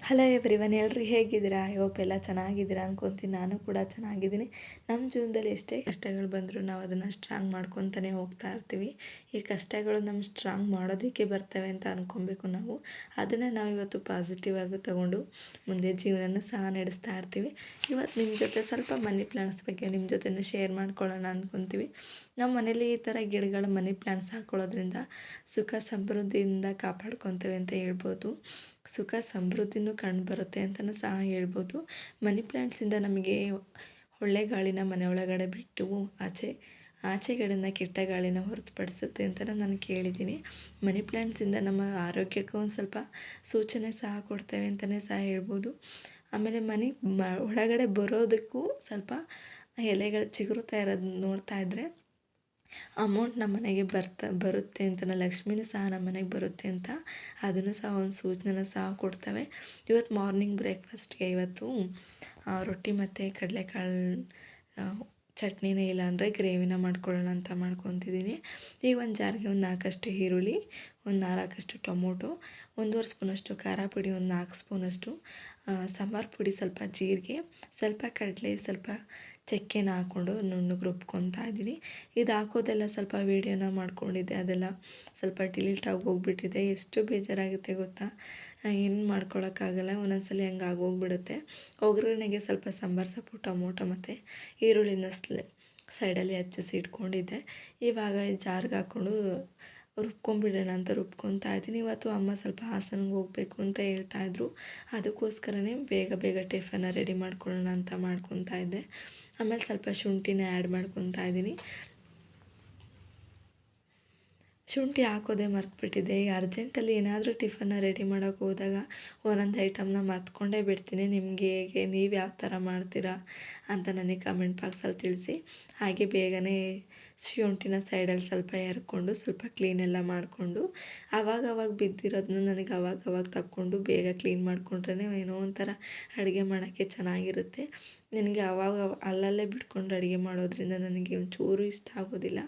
Hello everyone, ಎಲ್ಲರೂ ಹೇಗಿದ್ದೀರಾ? I hope ಎಲ್ಲ ಚೆನ್ನಾಗಿದ್ದೀರಾ ಅನ್ಕೊತೀನಿ. ನಾನು ಕೂಡ ಚೆನ್ನಾಗಿದ್ದೀನಿ. ನಮ್ಮ ಜೀವನದಲ್ಲಿ ಎಷ್ಟೇ ಕಷ್ಟಗಳು ಬಂದರೂ ನಾವು ಅದನ್ನು ಸ್ಟ್ರಾಂಗ್ ಮಾಡ್ಕೊತಾನೆ ಹೋಗ್ತಾ ಇರ್ತೀವಿ. ಈ ಕಷ್ಟಗಳು ನಮ್ಮ ಸ್ಟ್ರಾಂಗ್ ಮಾಡೋದಕ್ಕೆ ಬರ್ತವೆ ಅಂತ ಅಂದ್ಕೊಬೇಕು ನಾವು. ಅದನ್ನು ನಾವು ಇವತ್ತು ಪಾಸಿಟಿವ್ ಆಗಿ ತಗೊಂಡು ಮುಂದೆ ಜೀವನನ ಸಹ ನಡೆಸ್ತಾ ಇರ್ತೀವಿ. ಇವತ್ತು ನಿಮ್ಮ ಜೊತೆ ಸ್ವಲ್ಪ ಮನಿ ಪ್ಲ್ಯಾಂಟ್ಸ್ ಬಗ್ಗೆ ನಿಮ್ಮ ಜೊತೆ ಶೇರ್ ಮಾಡ್ಕೊಳ್ಳೋಣ ಅಂದ್ಕೊತೀವಿ. ನಮ್ಮ ಮನೇಲಿ ಈ ಥರ ಗಿಡಗಳ ಮನಿ ಪ್ಲ್ಯಾಂಟ್ಸ್ ಹಾಕ್ಕೊಳ್ಳೋದ್ರಿಂದ ಸುಖ ಸಮೃದ್ಧಿಯಿಂದ ಕಾಪಾಡ್ಕೊತೇವೆ ಅಂತ ಹೇಳ್ಬೋದು. ಸುಖ ಸಮೃದ್ಧಿನೂ ಕಂಡುಬರುತ್ತೆ ಅಂತಲೂ ಸಹ ಹೇಳ್ಬೋದು. ಮನಿ ಪ್ಲ್ಯಾಂಟ್ಸಿಂದ ನಮಗೆ ಒಳ್ಳೆ ಗಾಳಿನ ಮನೆ ಒಳಗಡೆ ಬಿಟ್ಟು ಆಚೆಗಡೆಯಿಂದ ಕೆಟ್ಟ ಗಾಳಿನ ಹೊರತುಪಡಿಸುತ್ತೆ ಅಂತ ನಾನು ಕೇಳಿದ್ದೀನಿ. ಮನಿ ಪ್ಲ್ಯಾಂಟ್ಸಿಂದ ನಮ್ಮ ಆರೋಗ್ಯಕ್ಕೂ ಒಂದು ಸ್ವಲ್ಪ ಸೂಚನೆ ಸಹ ಕೊಡ್ತೇವೆ ಅಂತಲೇ ಸಹ ಹೇಳ್ಬೋದು. ಆಮೇಲೆ ಒಳಗಡೆ ಬರೋದಕ್ಕೂ ಸ್ವಲ್ಪ ಎಲೆಗಳು ಚಿಗುರುತ್ತಾ ಇರೋದು ನೋಡ್ತಾ ಇದ್ದರೆ ಅಮೌಂಟ್ ನಮ್ಮ ಮನೆಗೆ ಬರುತ್ತೆ ಅಂತ, ಲಕ್ಷ್ಮಿನೂ ಸಹ ನಮ್ಮ ಮನೆಗೆ ಬರುತ್ತೆ ಅಂತ ಅದನ್ನು ಸಹ ಒಂದು ಸೂಚನೆ ಸಹ ಕೊಡ್ತವೆ. ಇವತ್ತು ಮಾರ್ನಿಂಗ್ ಬ್ರೇಕ್ಫಾಸ್ಟ್ಗೆ ರೊಟ್ಟಿ ಮತ್ತು ಕಡಲೆಕಾಳು ಚಟ್ನಿನೇ ಇಲ್ಲಾಂದರೆ ಗ್ರೇವಿನ ಮಾಡ್ಕೊಳ್ಳೋಣ ಅಂತ ಮಾಡ್ಕೊತಿದ್ದೀನಿ. ಈಗ ಒಂದು ಜಾರಿಗೆ ಒಂದು 4 ಈರುಳ್ಳಿ, ಒಂದು 4 ಟೊಮೊಟೊ, 1.5 ಸ್ಪೂನಷ್ಟು ಖಾರ ಪುಡಿ, ಒಂದು 4 ಸ್ಪೂನಷ್ಟು ಸಾಂಬಾರು ಪುಡಿ, ಸ್ವಲ್ಪ ಜೀರಿಗೆ, ಸ್ವಲ್ಪ ಕಡಲೆ, ಸ್ವಲ್ಪ ಚಕ್ಕೆನ ಹಾಕ್ಕೊಂಡು ನುಣ್ಣಗೆ ರುಬ್ಕೊತಾ ಇದ್ದೀನಿ. ಇದು ಹಾಕೋದೆಲ್ಲ ಸ್ವಲ್ಪ ವೀಡಿಯೋನ ಮಾಡ್ಕೊಂಡಿದ್ದೆ, ಅದೆಲ್ಲ ಸ್ವಲ್ಪ ಡಿಲೀಟ್ ಆಗಿ ಹೋಗ್ಬಿಟ್ಟಿದೆ. ಎಷ್ಟು ಬೇಜಾರಾಗುತ್ತೆ ಗೊತ್ತಾ? ಏನು ಮಾಡ್ಕೊಳಕ್ಕಾಗಲ್ಲ, ಒಂದೊಂದ್ಸಲಿ ಹಂಗೆ ಆಗೋಗ್ಬಿಡುತ್ತೆ. ಒಗ್ಗರಣೆಗೆ ಸ್ವಲ್ಪ ಸಾಂಬಾರು ಸೊಪ್ಪು, ಟೊಮೊಟೊ ಮತ್ತು ಈರುಳ್ಳಿನ ಸೈಡಲ್ಲಿ ಹಚ್ಚಿಸಿ ಇಟ್ಕೊಂಡಿದ್ದೆ. ಇವಾಗ ಜಾರ್ಗೆ ಹಾಕ್ಕೊಂಡು ರುಬ್ಕೊಂಬಿಡೋಣ ಅಂತ ರುಬ್ಕೊತಾ ಇದ್ದೀನಿ. ಇವತ್ತು ಅಮ್ಮ ಸ್ವಲ್ಪ ಹಾಸನಿಗೆ ಹೋಗಬೇಕು ಅಂತ ಹೇಳ್ತಾಯಿದ್ರು. ಅದಕ್ಕೋಸ್ಕರನೇ ಬೇಗ ಟಿಫನ್ನ ರೆಡಿ ಮಾಡ್ಕೊಳ್ಳೋಣ ಅಂತ ಮಾಡ್ಕೊತಾ ಇದ್ದೆ. ಆಮೇಲೆ ಸ್ವಲ್ಪ ಶುಂಠಿನ ಆ್ಯಡ್ ಮಾಡ್ಕೊತಾ ಇದ್ದೀನಿ. ಶುಂಠಿ ಹಾಕೋದೇ ಮರ್ತ್ಬಿಟ್ಟಿದ್ದೆ. ಈಗ ಅರ್ಜೆಂಟಲ್ಲಿ ಏನಾದರೂ ಟಿಫನ್ನ ರೆಡಿ ಮಾಡೋಕ್ಕೆ ಹೋದಾಗ ಒಂದೊಂದು ಐಟಮ್ನ ಮರ್ತ್ಕೊಂಡೇ ಬಿಡ್ತೀನಿ. ನಿಮಗೆ ಹೇಗೆ, ನೀವು ಯಾವ ಥರ ಮಾಡ್ತೀರಾ ಅಂತ ನನಗೆ ಕಮೆಂಟ್ ಬಾಕ್ಸಲ್ಲಿ ತಿಳಿಸಿ. ಹಾಗೆ ಬೇಗನೆ ಶುಂಠಿನ ಸೈಡಲ್ಲಿ ಸ್ವಲ್ಪ ಎರ್ಕೊಂಡು ಸ್ವಲ್ಪ ಕ್ಲೀನೆಲ್ಲ ಮಾಡಿಕೊಂಡು ಆವಾಗವಾಗ ಬಿದ್ದಿರೋದನ್ನ ನನಗೆ ಆವಾಗವಾಗ ತಕ್ಕೊಂಡು ಬೇಗ ಕ್ಲೀನ್ ಮಾಡಿಕೊಂಡ್ರೆ ಏನೋ ಒಂಥರ ಅಡುಗೆ ಮಾಡೋಕ್ಕೆ ಚೆನ್ನಾಗಿರುತ್ತೆ. ನನಗೆ ಅಲ್ಲಲ್ಲೇ ಬಿಟ್ಕೊಂಡು ಅಡುಗೆ ಮಾಡೋದ್ರಿಂದ ನನಗೆ ಒಂಚೂರು ಇಷ್ಟ ಆಗೋದಿಲ್ಲ.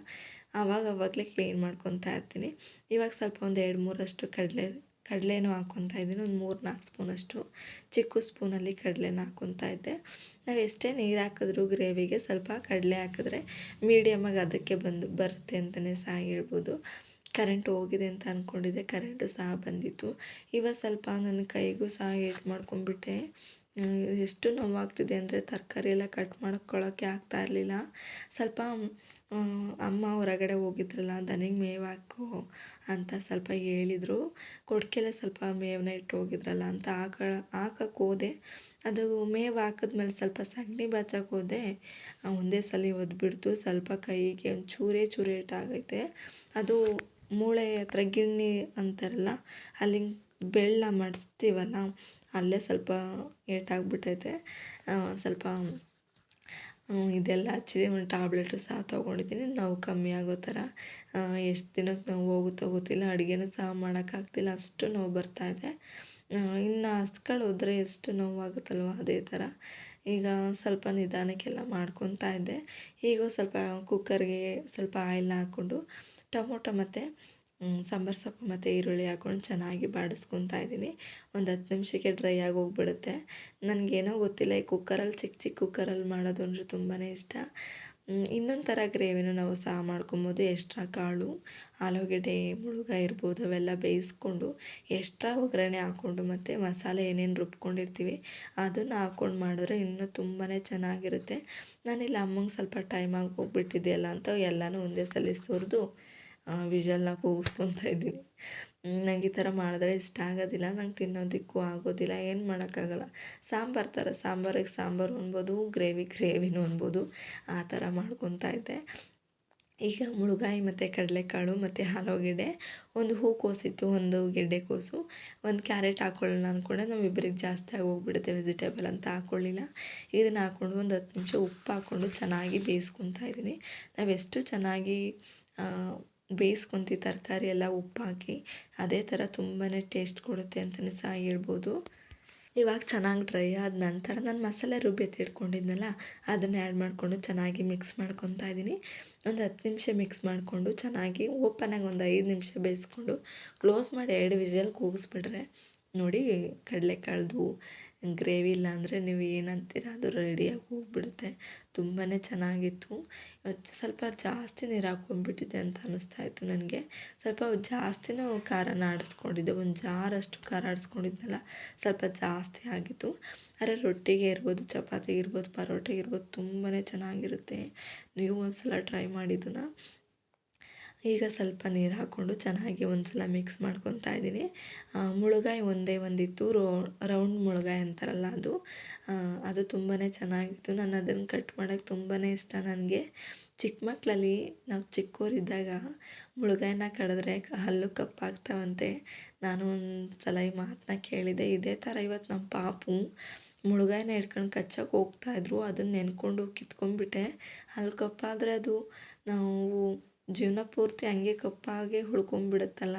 ಆವಾಗವಾಗಲೇ ಕ್ಲೀನ್ ಮಾಡ್ಕೊತಾ ಇರ್ತೀನಿ. ಇವಾಗ ಸ್ವಲ್ಪ ಒಂದು 2-3 ಕಡಲೆನೂ ಹಾಕ್ಕೊತಾ ಇದ್ದೀನಿ. ಒಂದು 3-4 ಸ್ಪೂನಷ್ಟು ಚಿಕ್ಕ ಸ್ಪೂನಲ್ಲಿ ಕಡಲೆನ ಹಾಕ್ಕೊತಾ ಇದ್ದೆ. ನಾವು ಎಷ್ಟೇ ನೀರು ಹಾಕಿದ್ರೂ ಗ್ರೇವಿಗೆ ಸ್ವಲ್ಪ ಕಡಲೆ ಹಾಕಿದ್ರೆ ಮೀಡಿಯಮಾಗಿ ಅದಕ್ಕೆ ಬರುತ್ತೆ ಅಂತಲೇ ಸಹ ಹೇಳ್ಬೋದು. ಕರೆಂಟ್ ಹೋಗಿದೆ ಅಂತ ಅಂದ್ಕೊಂಡಿದ್ದೆ, ಕರೆಂಟು ಸಹ ಬಂದಿತ್ತು. ಇವಾಗ ಸ್ವಲ್ಪ ನನ್ನ ಕೈಗೂ ಸಹ ಏಟು ಮಾಡ್ಕೊಂಡ್ಬಿಟ್ಟೆ. ಎಷ್ಟು ನೋವಾಗ್ತಿದೆ ಅಂದರೆ ತರಕಾರಿ ಎಲ್ಲ ಕಟ್ ಮಾಡ್ಕೊಳ್ಳೋಕ್ಕೆ ಆಗ್ತಾಯಿರಲಿಲ್ಲ. ಸ್ವಲ್ಪ ಅಮ್ಮ ಹೊರಗಡೆ ಹೋಗಿದ್ರಲ್ಲ, ದನಿಗೆ ಮೇವು ಹಾಕು ಅಂತ ಸ್ವಲ್ಪ ಹೇಳಿದರು. ಕೊಟ್ಟಿಗೆಲ್ಲ ಸ್ವಲ್ಪ ಮೇವನ್ನ ಇಟ್ಟು ಹೋಗಿದ್ರಲ್ಲ ಅಂತ ಹಾಕಕ್ಕೆ ಹೋದೆ. ಅದು ಮೇವು ಹಾಕಿದ್ಮೇಲೆ ಸ್ವಲ್ಪ ಸಗಣಿ ಬಾಚಕ್ಕೆ ಹೋದೆ. ಒಂದೇ ಸಲ ಒದ್ಬಿಡ್ತು. ಸ್ವಲ್ಪ ಕೈಗೆ ಒಂದು ಚೂರೇ ಏಟಾಗೈತೆ. ಅದು ಮೂಳೆ ಹತ್ರ ಗಿಣ್ಣಿ ಅಂತಾರಲ್ಲ, ಅಲ್ಲಿ ಬೆಳ್ಳ ಮಾಡಿಸ್ತೀವಲ್ಲ, ಅಲ್ಲೇ ಸ್ವಲ್ಪ ಏಟಾಗ್ಬಿಟ್ಟೈತೆ. ಸ್ವಲ್ಪ ಇದೆಲ್ಲ ಹಚ್ಚಿದೆ. ಒಂದು ಟ್ಯಾಬ್ಲೆಟು ಸಹ ತೊಗೊಂಡಿದ್ದೀನಿ ನೋವು ಕಮ್ಮಿ ಆಗೋ ಥರ. ಎಷ್ಟು ದಿನಕ್ಕೆ ನೋವು ಹೋಗುತ್ತೋ ಗೊತ್ತಿಲ್ಲ. ಅಡುಗೆನೂ ಸಹ ಮಾಡೋಕ್ಕಾಗ್ತಿಲ್ಲ, ಅಷ್ಟು ನೋವು ಬರ್ತಾಯಿದೆ. ಇನ್ನು ಹಸ್ಗಳು ಹೋದರೆ ಎಷ್ಟು ನೋವಾಗುತ್ತಲ್ವ, ಅದೇ ಥರ. ಈಗ ಸ್ವಲ್ಪ ನಿಧಾನಕ್ಕೆಲ್ಲ ಮಾಡ್ಕೊತಾ ಇದ್ದೆ. ಈಗ ಸ್ವಲ್ಪ ಕುಕ್ಕರ್ಗೆ ಸ್ವಲ್ಪ ಆಯಿಲ್ನ ಹಾಕ್ಕೊಂಡು ಟೊಮೊಟೊ ಮತ್ತು ಸಾಂಬಾರು ಸೊಪ್ಪು ಮತ್ತು ಈರುಳ್ಳಿ ಹಾಕ್ಕೊಂಡು ಚೆನ್ನಾಗಿ ಬಾಡಿಸ್ಕೊತಾ ಇದ್ದೀನಿ. ಒಂದು 10 ನಿಮಿಷಕ್ಕೆ ಡ್ರೈ ಆಗಿ ಹೋಗ್ಬಿಡುತ್ತೆ. ನನಗೇನೋ ಗೊತ್ತಿಲ್ಲ, ಈ ಕುಕ್ಕರಲ್ಲಿ ಚಿಕ್ಕ ಕುಕ್ಕರಲ್ಲಿ ಮಾಡೋದು ಅಂದರೆ ತುಂಬಾ ಇಷ್ಟ. ಇನ್ನೊಂದು ಥರ ಗ್ರೇವಿನೂ ನಾವು ಸಹ ಮಾಡ್ಕೊಬೋದು. ಎಕ್ಸ್ಟ್ರಾ ಕಾಳು, ಆಲೂಗೆಡ್ಡೆ, ಮುಳುಗಾಯಿ ಇರ್ಬೋದು, ಅವೆಲ್ಲ ಬೇಯಿಸ್ಕೊಂಡು ಎಕ್ಸ್ಟ್ರಾ ಒಗ್ಗರಣೆ ಹಾಕ್ಕೊಂಡು ಮತ್ತು ಮಸಾಲೆ ಏನೇನು ರುಬ್ಕೊಂಡಿರ್ತೀವಿ ಅದನ್ನು ಹಾಕ್ಕೊಂಡು ಮಾಡಿದ್ರೆ ಇನ್ನೂ ತುಂಬಾ ಚೆನ್ನಾಗಿರುತ್ತೆ. ನಾನಿಲ್ಲಿ ಅಮ್ಮಂಗೆ ಸ್ವಲ್ಪ ಟೈಮಾಗಿ ಹೋಗ್ಬಿಟ್ಟಿದೆಯಲ್ಲ ಅಂತ ಎಲ್ಲನೂ ಒಂದೇ ಸಲ ಸುರಿದು ವಿಷಲ್ನ ಕೂಗಿಸ್ಕೊತಾ ಇದ್ದೀನಿ. ನಂಗೆ ಈ ಥರ ಮಾಡಿದ್ರೆ ಇಷ್ಟ ಆಗೋದಿಲ್ಲ, ನಂಗೆ ತಿನ್ನೋದಕ್ಕೂ ಆಗೋದಿಲ್ಲ. ಏನು ಮಾಡೋಕ್ಕಾಗಲ್ಲ. ಸಾಂಬಾರಿಗೆ ಸಾಂಬಾರು ಅನ್ಬೋದು, ಗ್ರೇವಿನೂ ಅನ್ಬೋದು, ಆ ಥರ ಮಾಡ್ಕೊತಾ ಇದ್ದೆ. ಈಗ ಮುಳುಗಾಯಿ ಮತ್ತು ಕಡಲೆಕಾಳು ಮತ್ತು ಆಲೂಗೆಡ್ಡೆ, ಒಂದು ಹೂಕೋಸಿತ್ತು, ಒಂದು ಗೆಡ್ಡೆಕೋಸು, ಒಂದು ಕ್ಯಾರೆಟ್ ಹಾಕ್ಕೊಳ್ಳೋಣ ಅಂದ್ಕೊಂಡೆ. ನಾವಿಬ್ಬರಿಗೆ ಜಾಸ್ತಿ ಆಗೋಗ್ಬಿಡುತ್ತೆ ವೆಜಿಟೇಬಲ್ ಅಂತ ಹಾಕ್ಕೊಳ್ಳಿಲ್ಲ. ಇದನ್ನು ಹಾಕ್ಕೊಂಡು ಒಂದು 10 ನಿಮಿಷ ಉಪ್ಪು ಹಾಕ್ಕೊಂಡು ಚೆನ್ನಾಗಿ ಬೇಯಿಸ್ಕೊತಾ ಇದ್ದೀನಿ. ನಾವೆಷ್ಟು ಚೆನ್ನಾಗಿ ಬೇಯಿಸ್ಕೊತೀವಿ ತರಕಾರಿ ಎಲ್ಲ ಉಪ್ಪು ಹಾಕಿ, ಅದೇ ಥರ ತುಂಬಾ ಟೇಸ್ಟ್ ಕೊಡುತ್ತೆ ಅಂತಲೇ ಸಹ ಹೇಳ್ಬೋದು. ಇವಾಗ ಚೆನ್ನಾಗಿ ಡ್ರೈ ಆದ ನಂತರ ನಾನು ಮಸಾಲೆ ರುಬ್ಬಿ ಎತ್ತಿಟ್ಕೊಂಡಿದ್ನಲ್ಲ, ಅದನ್ನು ಆ್ಯಡ್ ಮಾಡಿಕೊಂಡು ಚೆನ್ನಾಗಿ ಮಿಕ್ಸ್ ಮಾಡ್ಕೊತಾ ಇದ್ದೀನಿ. ಒಂದು 10 ನಿಮಿಷ ಮಿಕ್ಸ್ ಮಾಡಿಕೊಂಡು ಚೆನ್ನಾಗಿ ಓಪನಾಗಿ ಒಂದು 5 ನಿಮಿಷ ಬೇಯಿಸ್ಕೊಂಡು ಕ್ಲೋಸ್ ಮಾಡಿ 2 ವಿಷಲ್ ಕೂಗಿಸ್ಬಿಟ್ರೆ ನೋಡಿ ಕಡಲೆಕಾಳ್ದು ಗ್ರೇವಿ ಇಲ್ಲ ಅಂದರೆ ನೀವು ಏನಂತೀರ ಅದು ರೆಡಿಯಾಗಿ ಹೋಗ್ಬಿಡುತ್ತೆ. ತುಂಬಾ ಚೆನ್ನಾಗಿತ್ತು. ಸ್ವಲ್ಪ ಜಾಸ್ತಿ ನೀರು ಹಾಕ್ಕೊಂಡ್ಬಿಟ್ಟಿದ್ದೆ ಅಂತ ಅನ್ನಿಸ್ತಾ ಇತ್ತು ನನಗೆ. ಸ್ವಲ್ಪ ಜಾಸ್ತಿನೂ ಖಾರನ ಆಡಿಸ್ಕೊಂಡಿದ್ದೆ, ಒಂದು ಜಾರಷ್ಟು ಖಾರ ಆಡಿಸ್ಕೊಂಡಿದ್ನಲ್ಲ, ಸ್ವಲ್ಪ ಜಾಸ್ತಿ ಆಗಿತ್ತು. ಆದರೆ ರೊಟ್ಟಿಗೆ ಇರ್ಬೋದು, ಚಪಾತಿಗೆ ಇರ್ಬೋದು, ಪರೋಟೆಗೆ ಇರ್ಬೋದು ತುಂಬಾ ಚೆನ್ನಾಗಿರುತ್ತೆ. ನೀವು ಒಂದು ಸಲ ಟ್ರೈ ಮಾಡಿದ್ದನ್ನ. ಈಗ ಸ್ವಲ್ಪ ನೀರು ಹಾಕ್ಕೊಂಡು ಚೆನ್ನಾಗಿ ಒಂದು ಸಲ ಮಿಕ್ಸ್ ಮಾಡ್ಕೊತಾ ಇದ್ದೀನಿ. ಮುಳುಗಾಯಿ ಒಂದೇ ಒಂದಿತ್ತು, ರೌಂಡ್ ಮುಳುಗಾಯಿ ಅಂತಾರಲ್ಲ ಅದು. ಅದು ತುಂಬಾ ಚೆನ್ನಾಗಿತ್ತು. ನಾನು ಅದನ್ನು ಕಟ್ ಮಾಡೋಕ್ಕೆ ತುಂಬಾ ಇಷ್ಟ ನನಗೆ. ಚಿಕ್ಕ ಮಕ್ಕಳಲ್ಲಿ ನಾವು ಚಿಕ್ಕವರಿದ್ದಾಗ ಮುಳುಗಾಯಿನ ಕಡಿದ್ರೆ ಹಲ್ಲು ಕಪ್ಪಾಗ್ತಾವಂತೆ. ನಾನು ಒಂದು ಸಲ ಈ ಮಾತನ್ನ ಕೇಳಿದೆ. ಇದೇ ಥರ ಇವತ್ತು ನಮ್ಮ ಪಾಪು ಮುಳುಗಾಯಿನ ಹಿಡ್ಕೊಂಡು ಕಚ್ಚೋಕೆ ಹೋಗ್ತಾಯಿದ್ರು. ಅದನ್ನು ನೆನ್ಕೊಂಡು ಕಿತ್ಕೊಂಡ್ಬಿಟ್ಟೆ. ಹಲ್ಲು ಕಪ್ಪಾದರೆ ಅದು ನಾವು ಜೀವನ ಪೂರ್ತಿ ಹಂಗೆ ಕಪ್ಪಾಗೆ ಉಳ್ಕೊಂಬಿಡುತ್ತಲ್ಲ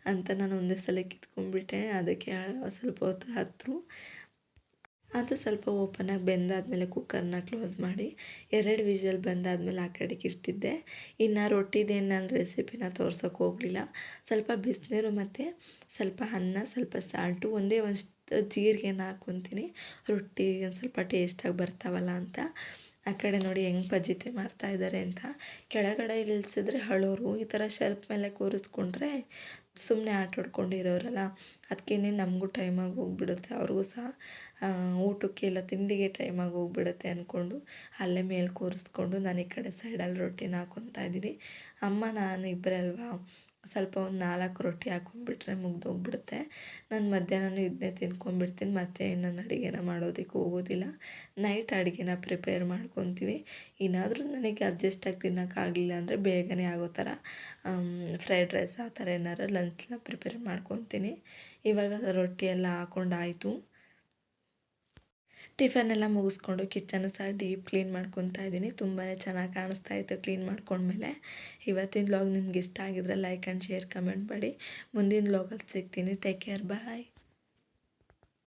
ಅಂತ ನಾನು ಒಂದೇ ಸಲ ಕಿತ್ಕೊಂಡ್ಬಿಟ್ಟೆ. ಅದಕ್ಕೆ ಸ್ವಲ್ಪ ಹೊತ್ತು ಹತ್ರು. ಅದು ಸ್ವಲ್ಪ ಓಪನಾಗಿ ಬೆಂದಾದಮೇಲೆ ಕುಕ್ಕರ್ನ ಕ್ಲೋಸ್ ಮಾಡಿ 2 ವಿಷಲ್ ಬಂದಾದಮೇಲೆ ಆ ಕಡೆಗೆ ಇಟ್ಟಿದ್ದೆ. ಇನ್ನು ರೊಟ್ಟಿದೇನು ನಾನು ರೆಸಿಪಿನ ತೋರ್ಸೋಕೆ ಹೋಗಲಿಲ್ಲ. ಸ್ವಲ್ಪ ಬಿಸಿನೀರು ಮತ್ತು ಸ್ವಲ್ಪ ಅನ್ನ, ಸ್ವಲ್ಪ ಸಾಲ್ಟು, ಒಂದೇ ಒಂದು ಜೀರಿಗೆನ ಹಾಕ್ಕೊತೀನಿ ರೊಟ್ಟಿ ಒಂದು ಸ್ವಲ್ಪ ಟೇಸ್ಟಾಗಿ ಬರ್ತಾವಲ್ಲ ಅಂತ. ಆ ಕಡೆ ನೋಡಿ ಹೆಂಗೆ ಫಜೀತಿ ಮಾಡ್ತಾಯಿದ್ದಾರೆ ಅಂತ. ಕೆಳಗಡೆ ಇಳಿಸಿದ್ರೆ ಅಳೋರು, ಈ ಥರ ಶೆಲ್ಫ್ ಮೇಲೆ ಕೂರಿಸ್ಕೊಂಡ್ರೆ ಸುಮ್ಮನೆ ಆಟಾಡ್ಕೊಂಡಿರೋರಲ್ಲ. ಅದಕ್ಕೆ ನಮಗೂ ಟೈಮಾಗಿ ಹೋಗ್ಬಿಡುತ್ತೆ, ಅವ್ರಿಗೂ ಸಹ ಊಟಕ್ಕೆ ಇಲ್ಲ ತಿಂಡಿಗೆ ಟೈಮಾಗಿ ಹೋಗ್ಬಿಡುತ್ತೆ ಅಂದ್ಕೊಂಡು ಅಲ್ಲೇ ಮೇಲೆ ಕೂರಿಸ್ಕೊಂಡು ನಾನು ಈ ಕಡೆ ಸೈಡಲ್ಲಿ ರೊಟ್ಟಿನ ಹಾಕ್ಕೊತಾ ಇದ್ದೀನಿ. ಅಮ್ಮ ನಾನು ಇಬ್ಬರೇ ಅಲ್ವಾ, ಸ್ವಲ್ಪ ಒಂದು 4 ರೊಟ್ಟಿ ಹಾಕ್ಕೊಂಡ್ಬಿಟ್ರೆ ಮುಗ್ದೋಗ್ಬಿಡುತ್ತೆ. ನಾನು ಮಧ್ಯಾಹ್ನನೂ ಇದನ್ನೇ ತಿನ್ಕೊಂಡ್ಬಿಡ್ತೀನಿ. ಮತ್ತೆ ನಾನು ಅಡುಗೆನ ಮಾಡೋದಕ್ಕೆ ಹೋಗೋದಿಲ್ಲ. ನೈಟ್ ಅಡುಗೆನ ಪ್ರಿಪೇರ್ ಮಾಡ್ಕೊತೀವಿ. ಏನಾದರೂ ನನಗೆ ಅಡ್ಜಸ್ಟಾಗಿ ತಿನ್ನೋಕ್ಕಾಗಲಿಲ್ಲ ಅಂದರೆ ಬೇಗನೆ ಆಗೋ ಥರ ಫ್ರೈಡ್ ರೈಸ್ ಆ ಥರ ಏನಾರು ಲಂಚ್ನ ಪ್ರಿಪೇರ್ ಮಾಡ್ಕೊತೀನಿ. ಇವಾಗ ರೊಟ್ಟಿ ಎಲ್ಲ ಹಾಕ್ಕೊಂಡಾಯಿತು. ಟಿಫನೆಲ್ಲ ಮುಗಿಸ್ಕೊಂಡು ಕಿಚನ್ ಸಹ ಡೀಪ್ ಕ್ಲೀನ್ ಮಾಡ್ಕೊತಾ ಇದ್ದೀನಿ. ತುಂಬಾ ಚೆನ್ನಾಗಿ ಕಾಣಿಸ್ತಾ ಇತ್ತು ಕ್ಲೀನ್ ಮಾಡ್ಕೊಂಡ್ಮೇಲೆ. ಇವತ್ತಿನ ವ್ಲಾಗ್ ನಿಮ್ಗೆ ಇಷ್ಟ ಆಗಿದ್ರೆ ಲೈಕ್ ಆ್ಯಂಡ್ ಶೇರ್ ಕಮೆಂಟ್ ಮಾಡಿ. ಮುಂದಿನ ವ್ಲಾಗಲ್ಲಿ ಸಿಗ್ತೀನಿ. ಟೇಕ್ ಕೇರ್, ಬಾಯ್.